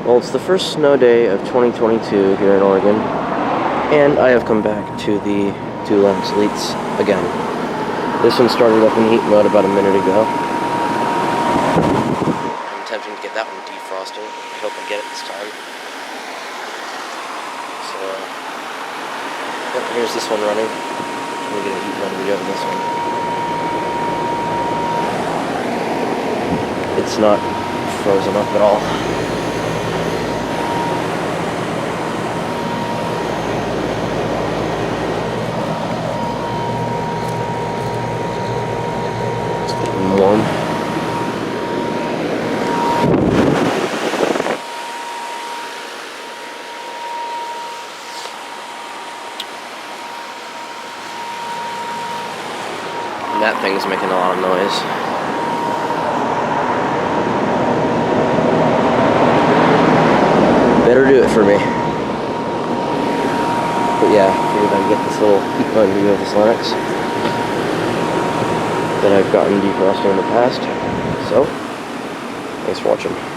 Well, it's the first snow day of 2022 here in Oregon, and I have come back to the two Lennox Elites again. This one started up in heat mode about a minute ago. I'm attempting to get that one defrosting. I hope I get it this time. So, yep, here's this one running. We're going to heat run video of this one. It's not frozen up at all. It's getting warm. And that thing's making a lot of noise. Better do it for me. But yeah, figured I'd get this little heat run view of this Lennox that I've gotten defrosting in the past. So, thanks for watching.